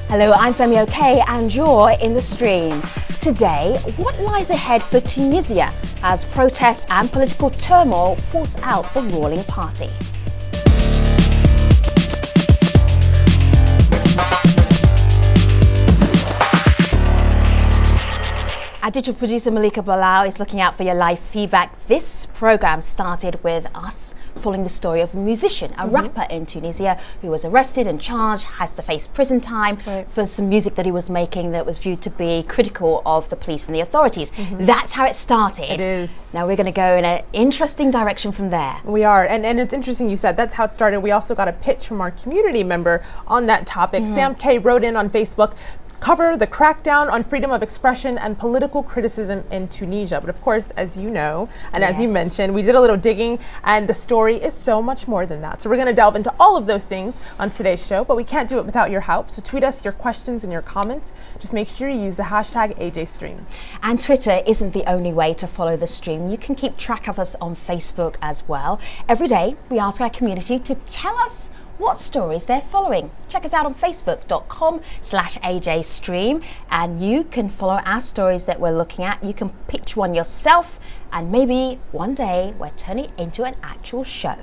Hello, I'm Femi OK and you're in the stream. Today, what lies ahead for Tunisia as protests and political turmoil force out the ruling party? Our digital producer Malika Balau is looking out for your live feedback. This program started with us following the story of a musician, a rapper in Tunisia who was arrested and charged, has to face prison time for some music that he was making that was viewed to be critical of the police and the authorities. That's how it started. It is. Now we're going to go in an interesting direction from there. We are, and it's interesting you said that's how it started. We also got a pitch from our community member on that topic. Sam K wrote in on Facebook, cover the crackdown on freedom of expression and political criticism in Tunisia. But of course, as you know, and as you mentioned, we did a little digging and the story is so much more than that. So we're going to delve into all of those things on today's show, but we can't do it without your help. So tweet us your questions and your comments. Just make sure you use the hashtag AJStream. And Twitter isn't the only way to follow the stream. You can keep track of us on Facebook as well. Every day, we ask our community to tell us what stories they're following. Check us out on facebook.com/AJStream and you can follow our stories that we're looking at. You can pitch one yourself and maybe one day we'll turn it into an actual show.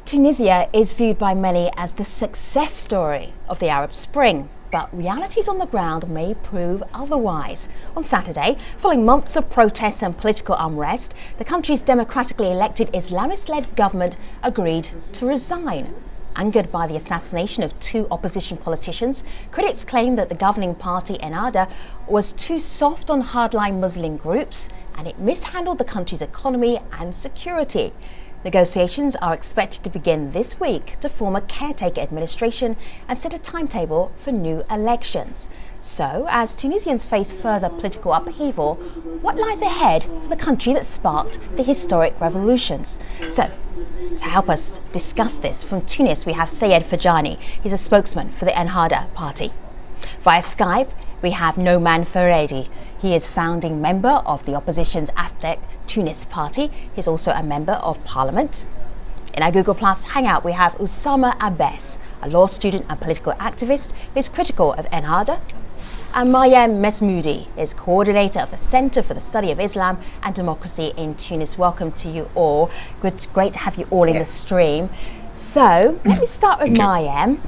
Tunisia is viewed by many as the success story of the Arab Spring, but realities on the ground may prove otherwise. On Saturday, following months of protests and political unrest, the country's democratically elected Islamist-led government agreed to resign. Angered by the assassination of two opposition politicians, critics claim that the governing party Ennahda was too soft on hardline Muslim groups and it mishandled the country's economy and security. Negotiations are expected to begin this week to form a caretaker administration and set a timetable for new elections. So, as Tunisians face further political upheaval, what lies ahead for the country that sparked the historic revolutions? So, to help us discuss this, from Tunis we have Sayed Fajani. He's a spokesman for the Ennahda Party. Via Skype, we have Noman Ferredi. He is founding member of the opposition's AFDEC Tunis party. He's also a member of parliament. In our Google Plus Hangout, we have Usama Abbas, a law student and political activist who is critical of Ennahda. And Mayem Mesmoudi is coordinator of the Center for the Study of Islam and Democracy in Tunis. Welcome to you all. Great to have you all in the stream. So let me start with Mayem.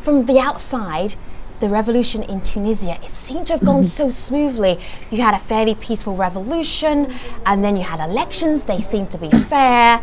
From the outside, the revolution in Tunisia, it seemed to have gone so smoothly. You had a fairly peaceful revolution and then you had elections, they seemed to be fair.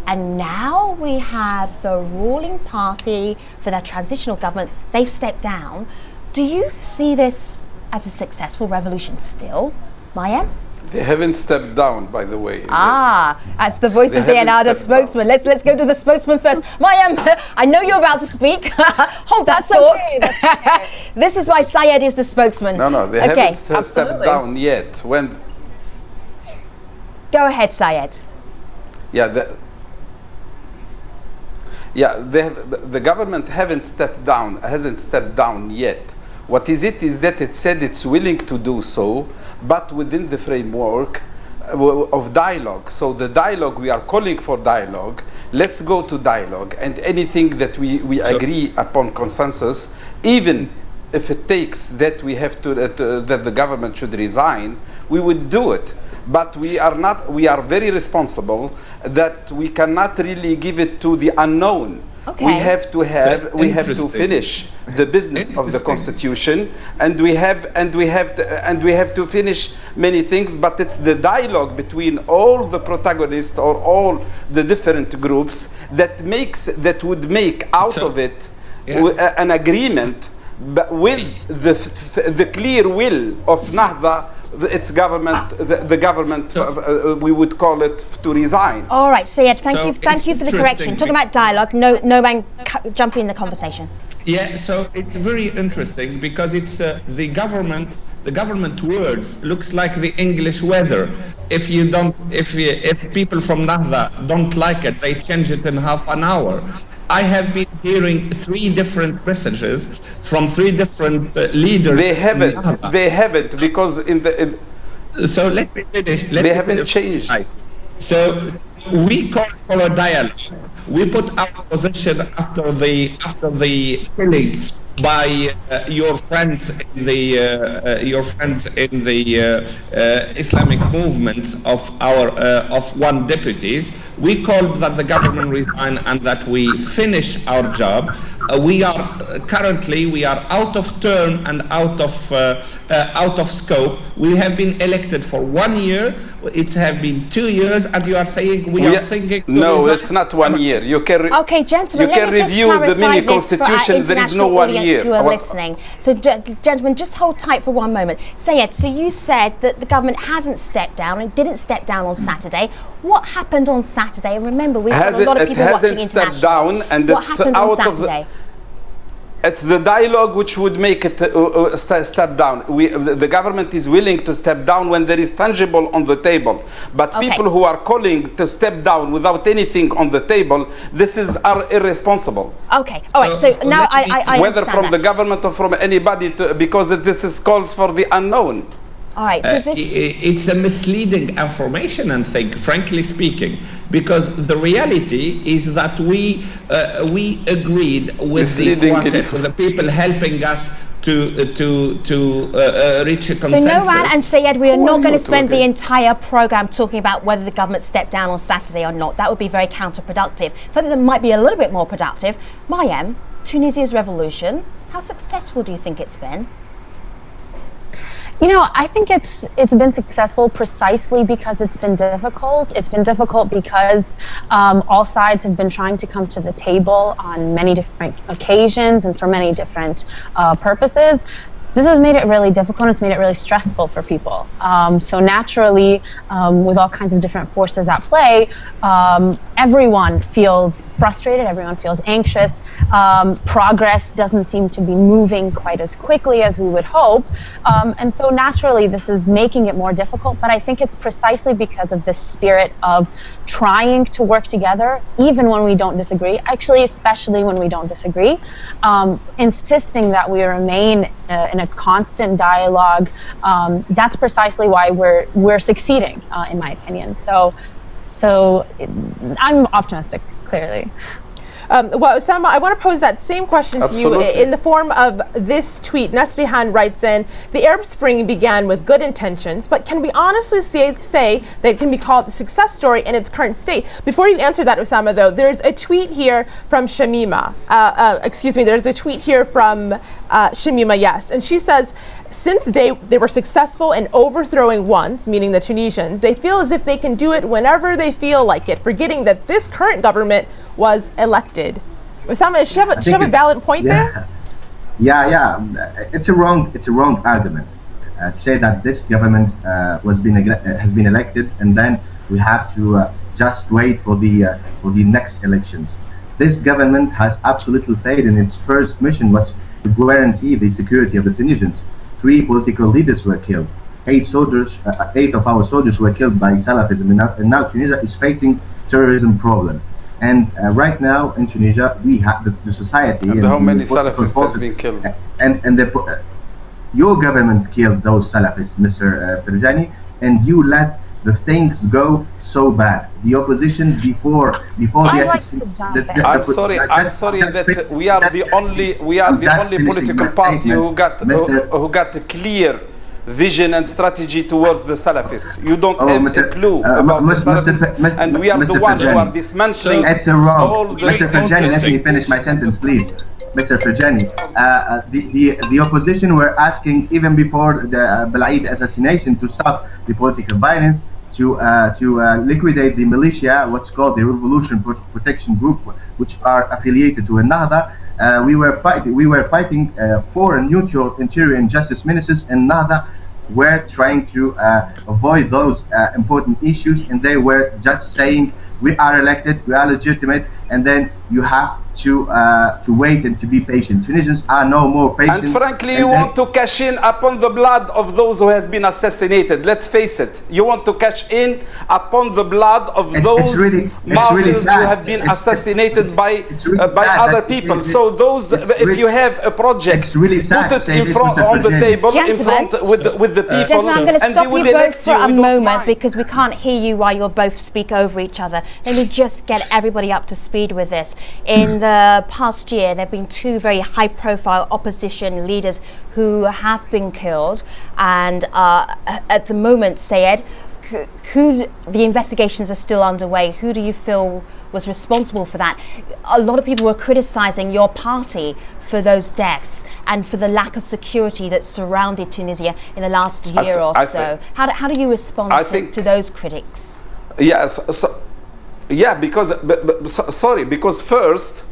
And now we have the ruling party for the transitional government. They've stepped down. Do you see this as a successful revolution still, Mayem? They haven't stepped down, by the way. That's the voice of the Ennahda spokesman. Let's go to the spokesman first. Mayem, I know you're about to speak. Hold that thought. Okay, that's okay. This is why Sayed is the spokesman. No, they haven't stepped down yet. Go ahead, Sayed. The government hasn't stepped down yet. What is that it said it's willing to do so, but within the framework of dialogue. So the dialogue, we are calling for dialogue. Let's go to dialogue, and anything that we agree upon consensus, even if it takes that we have to that the government should resign, we would do it. But we are very responsible that we cannot really give it to the unknown. Okay. We have to finish the business of the constitution, and we have to finish many things. But it's the dialogue between all the protagonists or all the different groups that would make out of it an agreement, but with the clear will of Ennahda its government, the government, we would call it to resign. All right, Syed, thank you for the correction. interesting Talking about dialogue, no man jumping in the conversation. Yeah, so it's very interesting because it's the government words looks like the English weather. If people from Ennahda don't like it, they change it in half an hour. I have been hearing 3 different messages from 3 different leaders. They haven't, because so let me finish. They haven't changed. Right. So we call for a dialogue. We put our position after the killing by your friends in the Islamic movements of one deputies. We called that the government resign and that we finish our job. We are out of term and out of scope. We have been elected for 1 year. It has been 2 years, and you are saying we are thinking. No, it's not 1 year. You can okay, gentlemen. You can review the mini constitution. There is no 1 year. Who are listening? So, gentlemen, just hold tight for one moment. Syed, so you said that the government hasn't stepped down and didn't step down on Saturday. What happened on Saturday? And remember, we've got a lot of people watching internationally. It hasn't stepped down, and it's out of the. It's the dialogue which would make it step down. The government is willing to step down when there is tangible on the table. But people who are calling to step down without anything on the table, are irresponsible. Okay, all right. So now I whether from the government or from anybody, because this is calls for the unknown. All right, so it's a misleading information, and frankly speaking, because the reality is that we agreed with the people helping us to reach a consensus. So Nouran and Syed, we are not going to spend the entire program talking about whether the government stepped down on Saturday or not. That would be very counterproductive. Something that might be a little bit more productive. Mayem, Tunisia's revolution, how successful do you think it's been? You know, I think it's been successful precisely because it's been difficult. It's been difficult because all sides have been trying to come to the table on many different occasions and for many different purposes. This has made it really difficult. It's made it really stressful for people. So naturally, with all kinds of different forces at play, everyone feels frustrated, everyone feels anxious. Progress doesn't seem to be moving quite as quickly as we would hope. And so naturally, this is making it more difficult. But I think it's precisely because of this spirit of trying to work together, even when we don't disagree, actually, especially when we don't disagree, insisting that we remain in a constant dialogue. That's precisely why we're succeeding, in my opinion. So I'm optimistic, clearly. Well, Osama, I want to pose that same question to you in the form of this tweet. Neslihan writes in, the Arab Spring began with good intentions, but can we honestly say that it can be called a success story in its current state? Before you answer that, Osama, though, there's a tweet here from Shamima. There's a tweet here from Shamima, yes. And she says, since they were successful in overthrowing once, meaning the Tunisians, they feel as if they can do it whenever they feel like it, forgetting that this current government was elected. Osama, does she have a valid point there? Yeah. It's a wrong argument to say that this government has been elected and then we have to just wait for the next elections. This government has absolutely failed in its first mission, was to guarantee the security of the Tunisians. 3 political leaders were killed. 8 of our soldiers were killed by Salafism, and now Tunisia is facing terrorism problem. And right now in Tunisia, we have the society. And how many Salafists has been killed? Your government killed those Salafists, Mr. Ferjani, and you let the things go so bad. The opposition before the assassination. I'm sorry that we are the only political party who got a clear vision and strategy towards the Salafists. You don't have a clue about the Salafists, and we are the ones who are dismantling. It's wrong. Mr. Ferjani, let me finish my sentence, please. Mr. Ferjani, the opposition were asking even before the Belaid assassination to stop the political violence, to liquidate the militia, what's called the Revolution Protection Group, which are affiliated to Ennahda. We were fighting for a neutral interior and justice ministers, and Ennahda were trying to avoid those important issues, and they were just saying, we are elected, we are legitimate, and then you have to wait and to be patient. Tunisians are no more patient. And frankly, you want to cash in upon the blood of those who has been assassinated. Let's face it. You want to cash in upon the blood of those martyrs who have been assassinated by other people. So those, if you have a project, put it in front on the table, in front with the people. Gentlemen, I'm going to and stop you both for a moment mind. because we can't hear you while you both speak over each other. Let me just get everybody up to speed with this. In the past year, there have been two very high-profile opposition leaders who have been killed, and at the moment, Sayed, who the investigations are still underway. Who do you feel was responsible for that? A lot of people were criticizing your party for those deaths and for the lack of security that surrounded Tunisia in the last year or so. How do you respond to those critics? Yes, because first,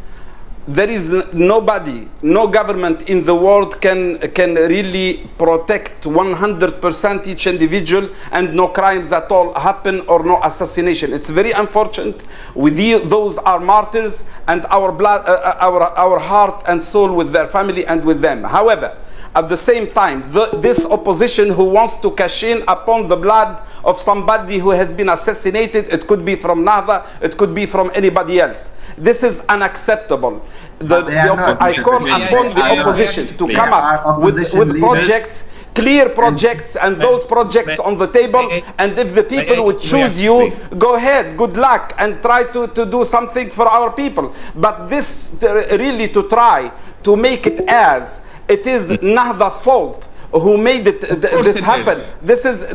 there is nobody, no government in the world can really protect 100% each individual and no crimes at all happen or no assassination. It's very unfortunate. Those are martyrs, and our blood, our heart and soul with their family and with them. However, at the same time, this opposition who wants to cash in upon the blood of somebody who has been assassinated, it could be from Ennahda, it could be from anybody else. This is unacceptable. I call upon the opposition to come up with projects, clear projects, and those projects on the table. And if the people would choose you, go ahead, good luck, and try to do something for our people. But this really to try to make it as it is Ennahda's fault who made this happen. This is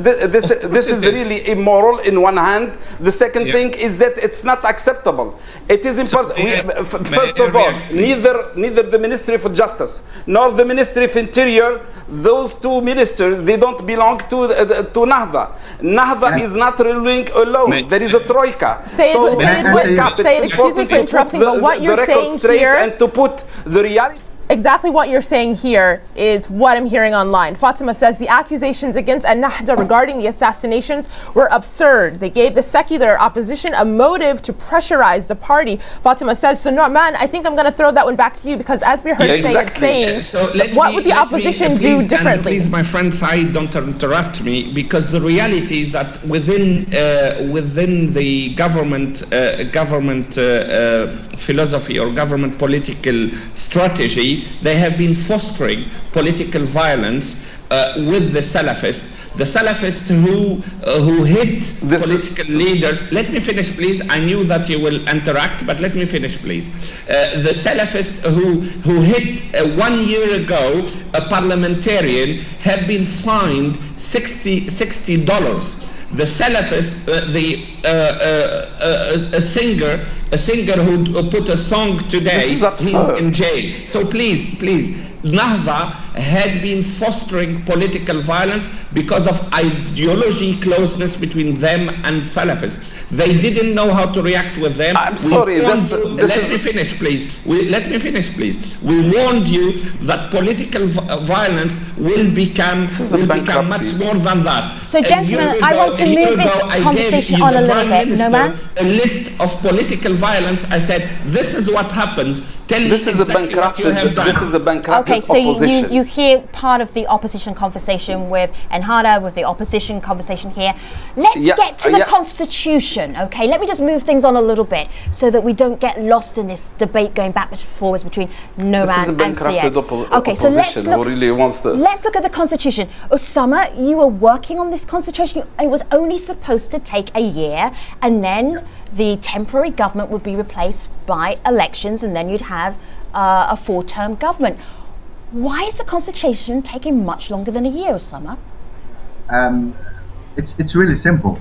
really immoral in one hand. The second thing is that it's not acceptable. It is important. First of all, neither the Ministry of Justice nor the Ministry of Interior, those two ministers, they don't belong to Ennahda. Ennahda is not ruling alone. There is a troika. Excuse me for interrupting, but what you're saying here, and to put the reality. Exactly what you're saying here is what I'm hearing online. Fatima says the accusations against Ennahda regarding the assassinations were absurd. They gave the secular opposition a motive to pressurize the party. Fatima says, so Nu'man, I think I'm going to throw that one back to you, because as we heard saying, what would the opposition do differently? Please, my friend Saeed, don't interrupt me, because the reality is that within the government philosophy or government political strategy, they have been fostering political violence with the Salafists. The Salafists who hit political leaders. Let me finish, please. I knew that you will interact, but let me finish, please. The Salafists who hit 1 year ago a parliamentarian have been fined $60. The Salafist, a singer who put a song today, he's in jail. So please, Ennahda had been fostering political violence because of ideology closeness between them and Salafists. They didn't know how to react with them. I'm sorry. Let me finish, please. We warned you that political violence will become much more than that. So, gentlemen, I want to move this conversation on a little bit. No, man? A list of political violence. I said, this is what happens. This is a bankrupted okay, so opposition. You hear part of the opposition conversation with Ennahda, with the opposition conversation here. Let's get to the constitution, okay? Let me just move things on a little bit so that we don't get lost in this debate going backwards and forwards between Noman and Sayed. This is a bankrupted opposition who really wants to... Let's look at the constitution. Osama, you were working on this constitution. It was only supposed to take a year, and then the temporary government would be replaced by elections, and then you'd have a full-term government. Why is the constitution taking much longer than a year, Osama? It's really simple.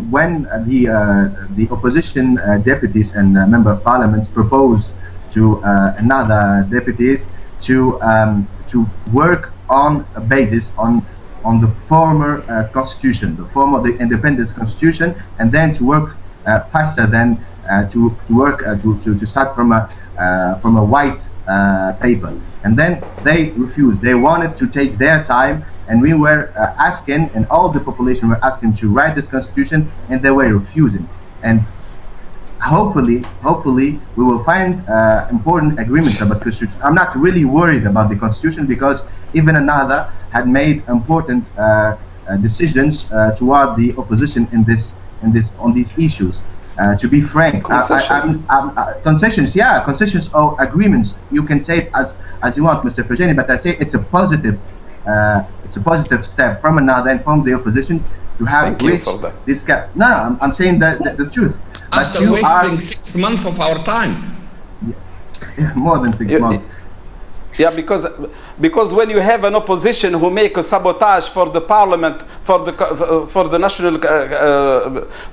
When the opposition deputies and member of parliament proposed to Ennahda deputies to work on a basis on the former constitution, the independence constitution, and then to work faster than to start from a white paper. And then they refused. They wanted to take their time and we were asking, and all the population were asking to write this constitution, and they were refusing. And hopefully we will find important agreements about constitution. I'm not really worried about the constitution, because even Ennahda had made important decisions toward the opposition on these issues. To be frank, concessions or agreements, you can say it as you want, Mr. Fajani, but I say it's a positive step from Ennahda and from the opposition to have reached this gap. No, I'm saying the truth. After wasting 6 months of our time. Yeah, more than 6 months. Yeah, because when you have an opposition who make a sabotage for the parliament, for the national,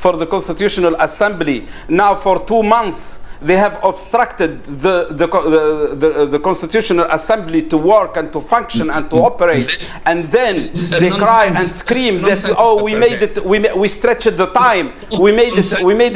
for the constitutional assembly, now for 2 months they have obstructed the constitutional assembly to work and to function and to operate, and then they cry and scream that, oh, we made it, we stretched the time, we made it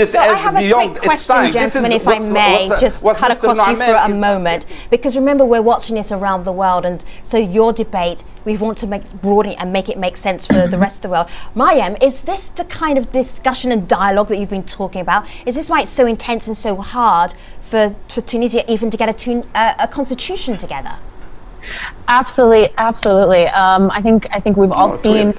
so as beyond its time. This is if I may just cut across you for a moment, because remember, we're watching this around the world, and so your debate, we want to broaden it and make it make sense for the rest of the world. Mayem, is this the kind of discussion and dialogue that you've been talking about? Is this why it's so intense and so hard for Tunisia even to get a constitution together? Absolutely. I think we've all seen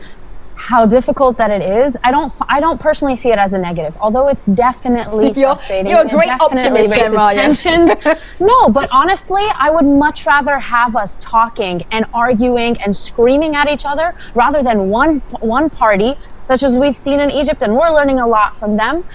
how difficult that it is. I don't personally see it as a negative, although it's definitely frustrating. You're a great optimist, tensions. No, but honestly, I would much rather have us talking and arguing and screaming at each other rather than one party, such as we've seen in Egypt, and we're learning a lot from them,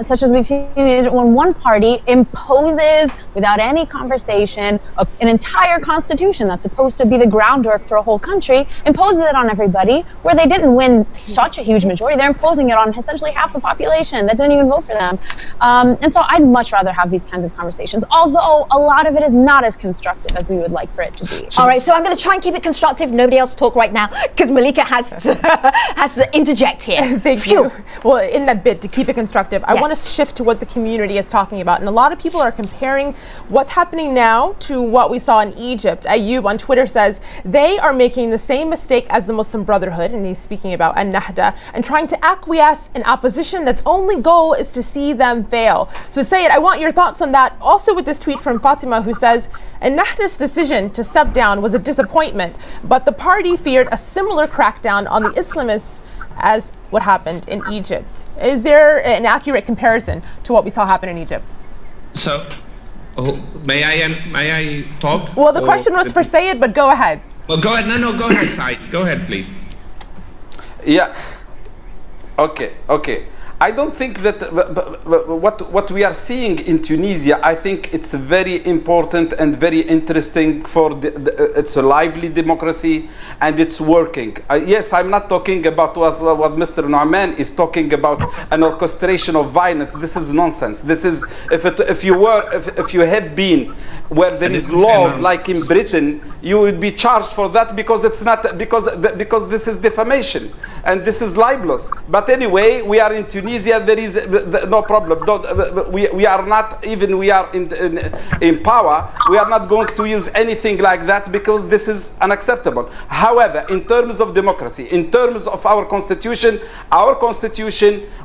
such as we've seen in Egypt, when one party imposes, without any conversation, an entire constitution that's supposed to be the groundwork for a whole country, imposes it on everybody, where they didn't win such a huge majority. They're imposing it on essentially half the population that didn't even vote for them. And so I'd much rather have these kinds of conversations, although a lot of it is not as constructive as we would like for it to be. All right, so I'm going to try and keep it constructive. Nobody else talk right now, because Malika has to interject here. Thank you. Well, in that bid to keep it constructive, I want to shift to what the community is talking about. And a lot of people are comparing what's happening now to what we saw in Egypt. Ayub on Twitter says they are making the same mistake as the Muslim Brotherhood, and he's speaking about Ennahda, and trying to acquiesce in opposition that's only goal is to see them fail. So Sayed, I want your thoughts on that. Also with this tweet from Fatima, who says Ennahda's decision to step down was a disappointment, but the party feared a similar crackdown on the Islamists as what happened in Egypt. Is there an accurate comparison to what we saw happen in Egypt? So, may I talk? Well, the question was for Sayed, but go ahead. Well, go ahead. No, go ahead, Said. Go ahead, please. Yeah. Okay. I don't think that what we are seeing in Tunisia, I think it's very important and very interesting for it's a lively democracy and it's working. Yes, I'm not talking about what Mr. Nouman is talking about, an orchestration of violence. This is nonsense. This is if you have been where there is laws like in Britain, you would be charged for that because it's not because this is defamation and this is libelous. But anyway, we are in Tunisia. There is no problem. We are not, even we are in power, we are not going to use anything like that because this is unacceptable. However, in terms of democracy, in terms of our constitution,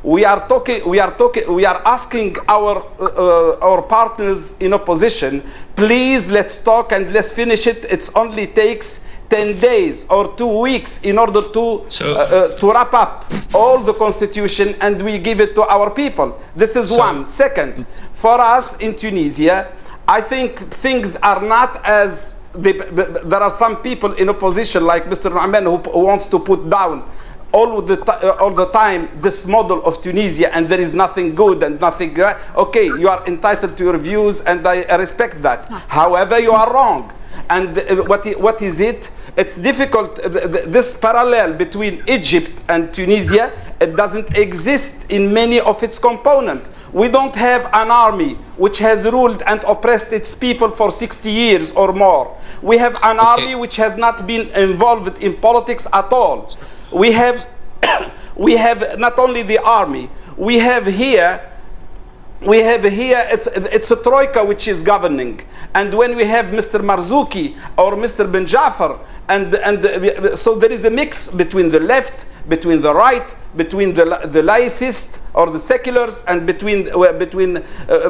we are asking our partners in opposition, please, let's talk and let's finish it. It only takes 10 days or 2 weeks in order to wrap up all the constitution and we give it to our people. This is one. Second, for us in Tunisia, I think things are not as there are some people in opposition like Mr. Nouman who wants to put down all the time this model of Tunisia and there is nothing good and nothing okay, you are entitled to your views and I respect that. However, you are wrong. And what is it? It's difficult. This parallel between Egypt and Tunisia, it doesn't exist in many of its components. We don't have an army which has ruled and oppressed its people for 60 years or more. We have an army which has not been involved in politics at all. We have not only the army, we have here we have here, it's a troika which is governing, and when we have Mr. Marzouki or Mr. Ben Jafar, and so there is a mix between the left, between the right, between the laicists or the seculars, and between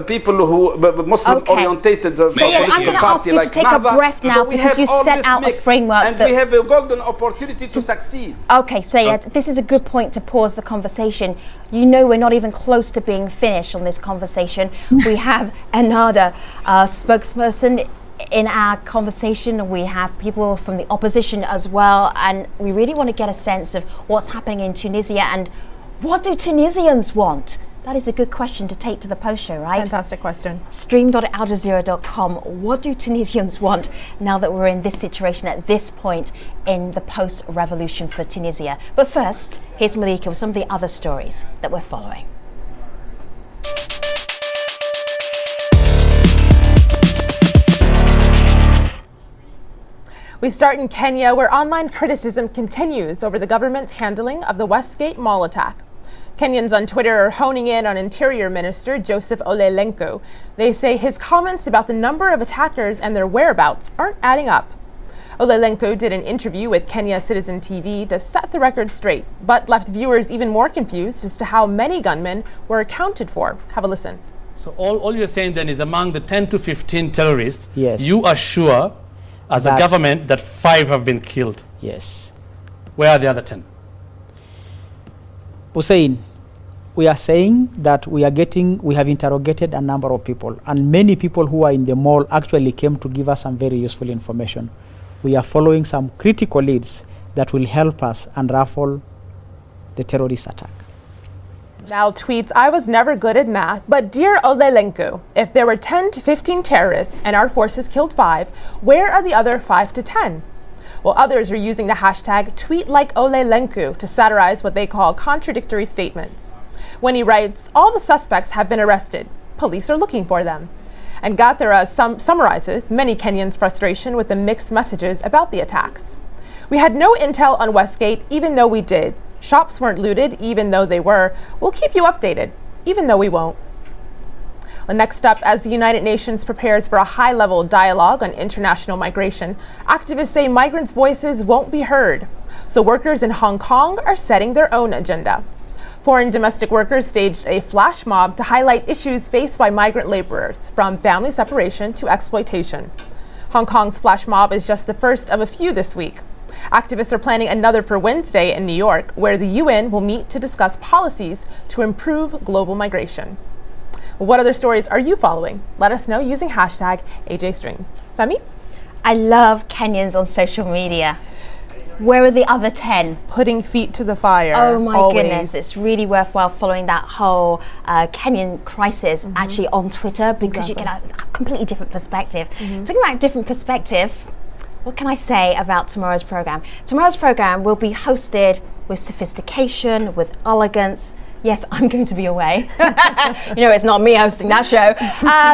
people who Muslim orientated political party like Ennahda. Breath now, so we have you all set this out mix, a framework, and we have a golden opportunity to succeed. Okay, Sayed, this is a good point to pause the conversation. You know, we're not even close to being finished on this conversation. We have Ennahda, spokesperson in our conversation. We have people from the opposition as well, and we really want to get a sense of what's happening in Tunisia and what do Tunisians want? That is a good question to take to the post show, right? Fantastic question. Stream.aljazeera.com. What do Tunisians want now that we're in this situation at this point in the post-revolution for Tunisia? But first, here's Malika with some of the other stories that we're following. We start in Kenya, where online criticism continues over the government's handling of the Westgate Mall attack. Kenyans on Twitter are honing in on Interior Minister Joseph Ole Lenku. They say his comments about the number of attackers and their whereabouts aren't adding up. Ole Lenku did an interview with Kenya Citizen TV to set the record straight, but left viewers even more confused as to how many gunmen were accounted for. Have a listen. So all you're saying then is among the 10 to 15 terrorists, Yes. you are sure as a government that 5 have been killed. Yes. Where are the other 10? Hussein, we are saying that we have interrogated a number of people, and many people who are in the mall actually came to give us some very useful information. We are following some critical leads that will help us unravel the terrorist attack. Mal tweets, I was never good at math, but dear Ole Lenku, if there were 10 to 15 terrorists and our forces killed 5, where are the other 5 to 10? Well, others are using the hashtag #TweetLikeOleLenku to satirize what they call contradictory statements. When he writes, all the suspects have been arrested. Police are looking for them. And Gathara summarizes many Kenyans' frustration with the mixed messages about the attacks. We had no intel on Westgate, even though we did. Shops weren't looted, even though they were. We'll keep you updated, even though we won't. Well, next up, as the United Nations prepares for a high-level dialogue on international migration, activists say migrants' voices won't be heard. So workers in Hong Kong are setting their own agenda. Foreign domestic workers staged a flash mob to highlight issues faced by migrant laborers, from family separation to exploitation. Hong Kong's flash mob is just the first of a few this week. Activists are planning another for Wednesday in New York, where the UN will meet to discuss policies to improve global migration. What other stories are you following? Let us know using hashtag AJString. Femi? I love Kenyans on social media. Where are the other 10? Putting feet to the fire. Oh my always. goodness, it's really worthwhile following that whole Kenyan crisis actually on Twitter, because you get a completely different perspective. Talking about a different perspective, what can I say about tomorrow's program? Tomorrow's program will be hosted with sophistication, with elegance. Yes, I'm going to be away. You know, it's not me hosting that show.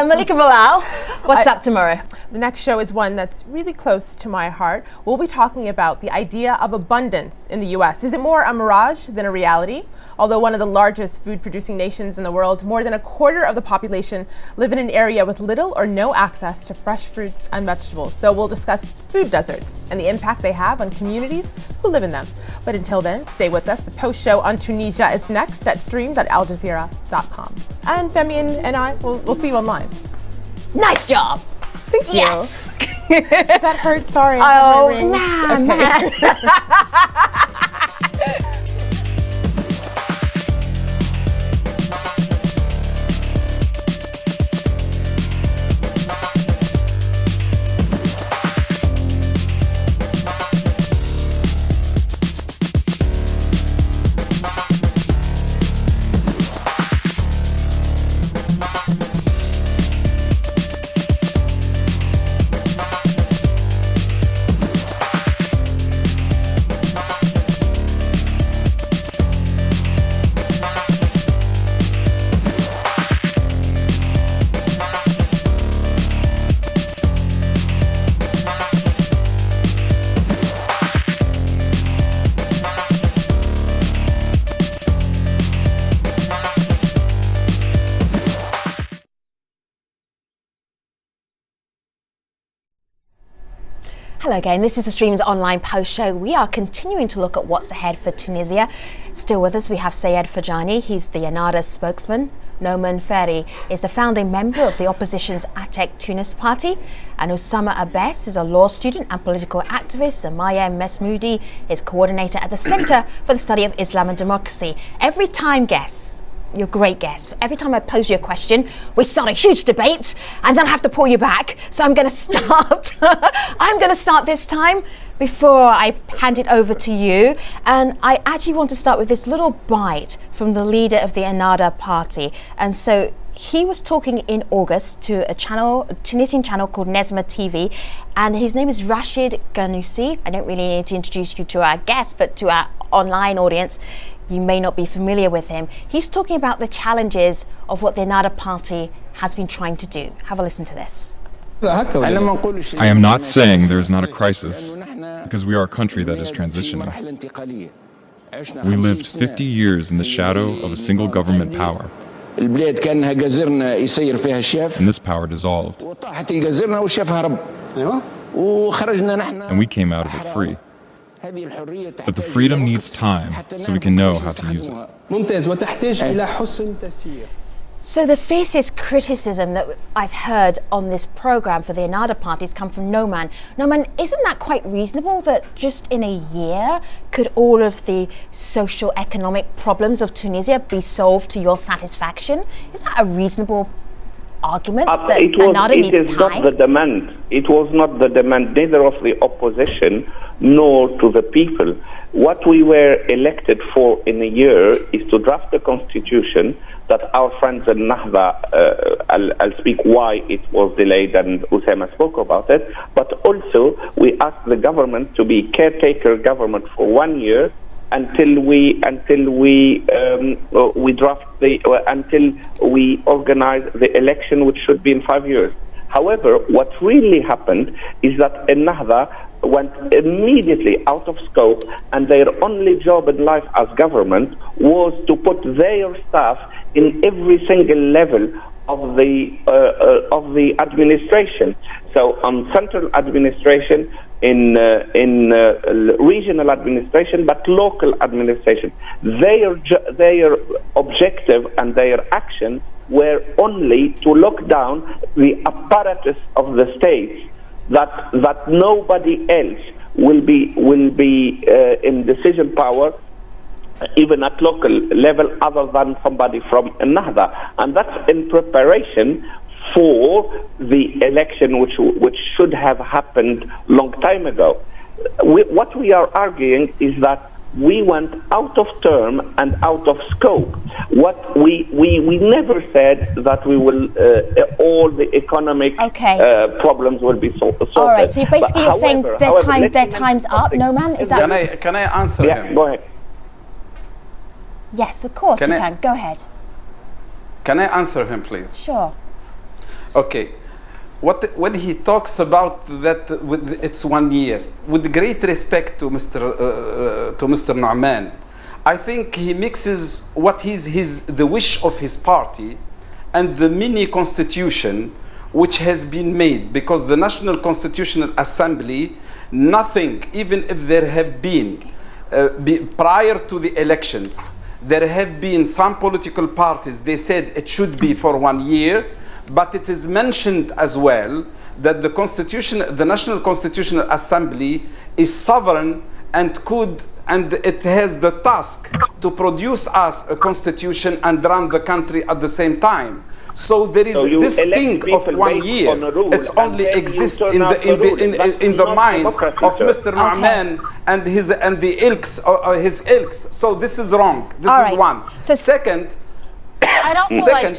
Malika Bilal, what's up tomorrow? The next show is one that's really close to my heart. We'll be talking about the idea of abundance in the U.S. Is it more a mirage than a reality? Although one of the largest food-producing nations in the world, more than a quarter of the population live in an area with little or no access to fresh fruits and vegetables. So we'll discuss food deserts and the impact they have on communities who live in them. But until then, stay with us. The post show on Tunisia is next at stream.aljazeera.com. And Femi and I, we'll see you online. Nice job. Thank you. Yes. That hurt. Sorry. Oh, nah, man. Hello again, this is the Stream's online post show. We are continuing to look at what's ahead for Tunisia. Still with us, we have Sayed Fajani, he's the Ennahda spokesman. Noman Ferry is a founding member of the opposition's Attack Tunis Party. And Osama Abbas is a law student and political activist. And Maya Mesmoudi is coordinator at the Center for the Study of Islam and Democracy. Every time, guests, you're great guests. Every time I pose you a question, we start a huge debate and then I have to pull you back. So I'm going to start. I'm going to start this time before I hand it over to you. And I actually want to start with this little bite from the leader of the Ennahda Party. And so he was talking in August to a Tunisian channel called Nesma TV, and his name is Rashid Ghanouchi. I don't really need to introduce you to our guests, but to our online audience, you may not be familiar with him. He's talking about the challenges of what the Ennahda Party has been trying to do. Have a listen to this. I am not saying there is not a crisis, because we are a country that is transitioning. We lived 50 years in the shadow of a single government power, and this power dissolved, and we came out of it free. But the freedom needs time, so we can know how to use it. So the fiercest criticism that I've heard on this program for the Ennahda Party has come from Noman. Noman, isn't that quite reasonable that just in a year could all of the socio-economic problems of Tunisia be solved to your satisfaction? Is that a reasonable argument that Ennahda needs time? It is not the demand. It was not the demand neither of the opposition nor to the people. What we were elected for in a year is to draft a constitution that our friends in Ennahda, I'll speak why it was delayed, and Osama spoke about it, but also we asked the government to be caretaker government for 1 year until we organize the election, which should be in 5 years. However, what really happened is that Ennahda went immediately out of scope, and their only job in life as government was to put their staff in every single level of the administration. So on central administration, in regional administration, but local administration, their objective and their action were only to lock down the apparatus of the state, that nobody else will be in decision power, even at local level, other than somebody from Ennahda. And that's in preparation for the election which should have happened long time ago. What we are arguing is that we went out of term and out of scope. What we never said that we will all the economic problems will be solved. All right. So basically you're saying their time's up. No man, is that? Can I answer him? Go ahead. Yes, of course you can. Go ahead. Can I answer him, please? Sure. Okay. When he talks about that, it's 1 year. With great respect to Mr. Nu'man, I think he mixes what is the wish of his party and the mini constitution which has been made, because the National Constitutional Assembly, nothing, even if there have been prior to the elections, there have been some political parties, they said it should be for 1 year. But it is mentioned as well that the National Constitutional Assembly is sovereign and it has the task to produce us a constitution and run the country at the same time. So there is this thing of 1 year. It's only exists in the minds of Mr. Nu'man and his ilks. So this is wrong. This is one. So second,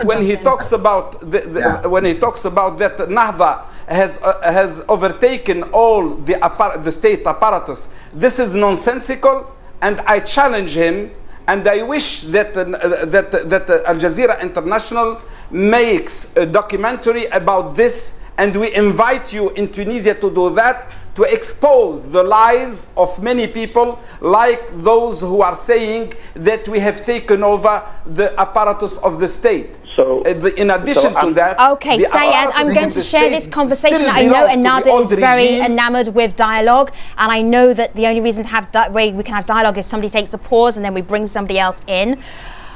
when he talks about that Ennahda has overtaken all the state apparatus, this is nonsensical, and I challenge him, and I wish that Al Jazeera International makes a documentary about this, and we invite you in Tunisia to do that, to expose the lies of many people, like those who are saying that we have taken over the apparatus of the state. So, in addition to that, okay, Sayed, I'm going to share this conversation. I know Ennahda is very enamored with dialogue, and I know that the only reason to have we can have dialogue is somebody takes a pause and then we bring somebody else in.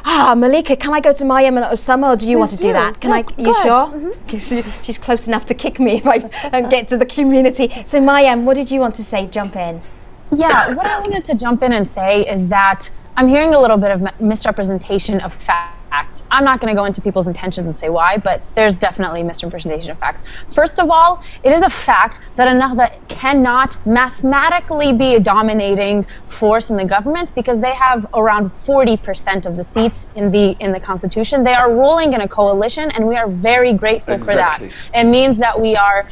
Malika, can I go to Mayem and Osama, or do you want to do that? Can I? You sure? Mm-hmm. She's close enough to kick me if I don't get to the community. So Mayem, what did you want to say? Jump in. Yeah, what I wanted to jump in and say is that I'm hearing a little bit of misrepresentation of facts. I'm not going to go into people's intentions and say why, but there's definitely misrepresentation of facts. First of all, it is a fact that Ennahda cannot mathematically be a dominating force in the government because they have around 40% of the seats in the constitution. They are ruling in a coalition, and we are very grateful for that. It means that we are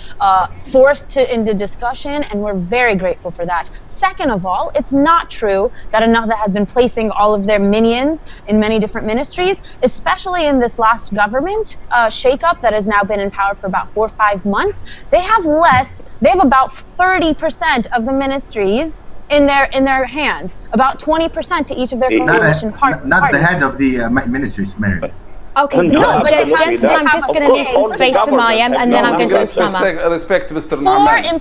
forced into discussion, and we're very grateful for that. Second of all, it's not true that Ennahda has been placing all of their minions in many different ministries, especially in this last government shakeup that has now been in power for about 4 or 5 months. They have about 30% of the ministries in their hand, about 20% to each of their coalition parties. Not the head of the ministries, Mary. Okay, no, gentlemen, I'm just going to leave some space for Mayem, and then I'm going to Osama. Respect Mr. Naaman.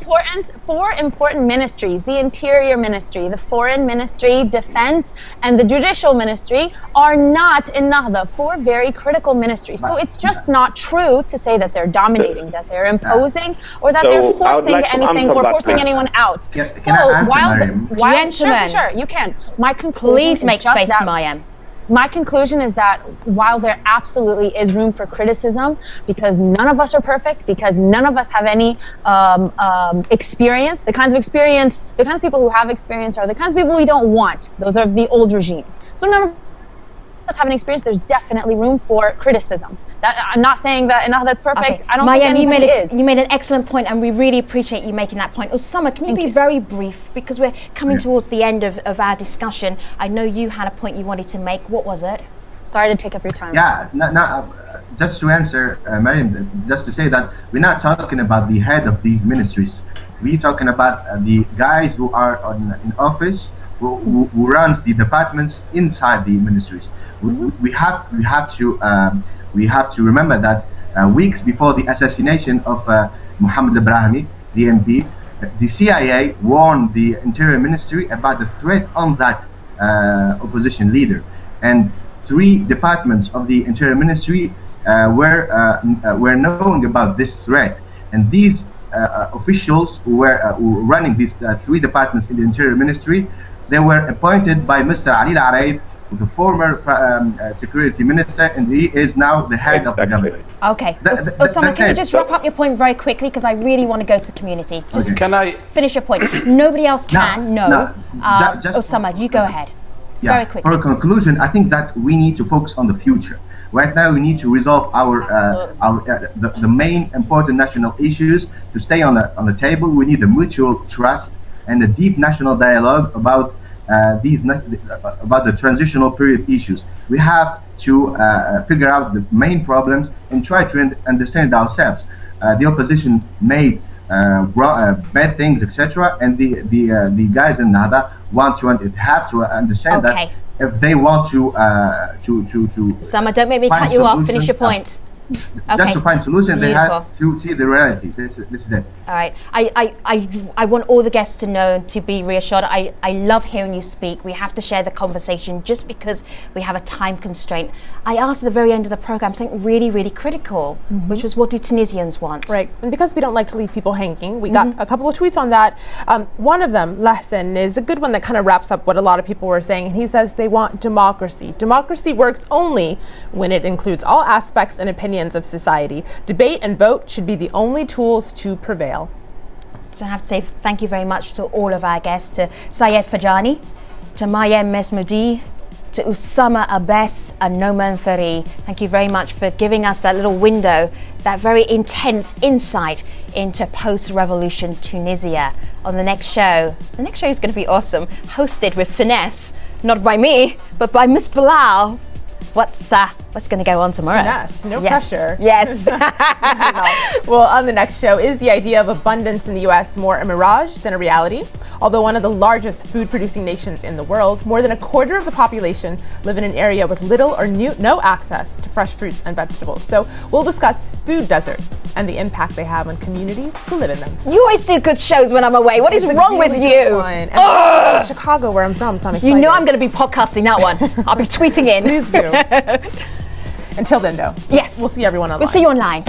Four important ministries, the Interior Ministry, the Foreign Ministry, Defense, and the Judicial Ministry are not Ennahda, 4 very critical ministries. So it's just not true to say that they're dominating, that they're imposing, or that they're forcing anything or forcing anyone out. Sure, you can. My conclusion Please make space for Mayem. My conclusion is that while there absolutely is room for criticism, because none of us are perfect, because none of us have any experience, the kinds of people who have experience are the kinds of people we don't want. Those are the old regime. So none of us have an experience. There's definitely room for criticism. I'm not saying that Ennahda's perfect. Okay. I don't think anybody is. You made an excellent point, and we really appreciate you making that point. Osama, can you be very brief, because we're coming towards the end of our discussion. I know you had a point you wanted to make. What was it? Sorry to take up your time. Yeah, just to answer, Mariam, just to say that we're not talking about the head of these ministries. We're talking about the guys who are in office, who runs the departments inside the ministries. We have to remember that weeks before the assassination of Mohammed Ibrahimi, the MP, the CIA warned the Interior Ministry about the threat on that opposition leader, and 3 departments of the Interior Ministry were knowing about this threat, and these officials who were running these 3 departments in the Interior Ministry, they were appointed by Mr. Ali Al-Araid, the former security minister, and he is now the head of the government. Okay, Osama, can you just wrap up your point very quickly, because I really want to go to the community. Just Can I finish your point? Nobody else can. Osama, you go ahead. Yeah, very quickly. For a conclusion, I think that we need to focus on the future. Right now, we need to resolve the main important national issues to stay on the table. We need a mutual trust and a deep national dialogue about the transitional period issues. We have to figure out the main problems and try to understand ourselves. The opposition made bad things, etc., and the guys in Ennahda have to understand that if they want to Osama, don't make me cut you off. Finish your point. Just to find solutions, they have to see the reality. This is it. All right. I want all the guests to know, to be reassured. I love hearing you speak. We have to share the conversation just because we have a time constraint. I asked at the very end of the program something really, really critical, which was, what do Tunisians want? Right. And because we don't like to leave people hanging, we got a couple of tweets on that. One of them, Lesson, is a good one that kind of wraps up what a lot of people were saying. And he says they want democracy. Democracy works only when it includes all aspects and opinions of society. Debate and vote should be the only tools to prevail. So I have to say thank you very much to all of our guests, to Sayed Fajani, to Mayem Mesmoudi, to Osama Abbas and Noman Fari. Thank you very much for giving us that little window, that very intense insight into post-revolution Tunisia. On the next show is going to be awesome, hosted with finesse, not by me, but by Miss Bilal. What's going to go on tomorrow? Yes, no pressure. Yes. Well, on the next show, is the idea of abundance in the U.S. more a mirage than a reality? Although one of the largest food-producing nations in the world, more than a quarter of the population live in an area with little or no access to fresh fruits and vegetables. So we'll discuss food deserts and the impact they have on communities who live in them. You always do good shows when I'm away. What is wrong with you? And Chicago, where I'm from, so I'm excited. You know I'm going to be podcasting that one. I'll be tweeting in. Please do. Until then, though. Yes. We'll see everyone online. We'll see you online.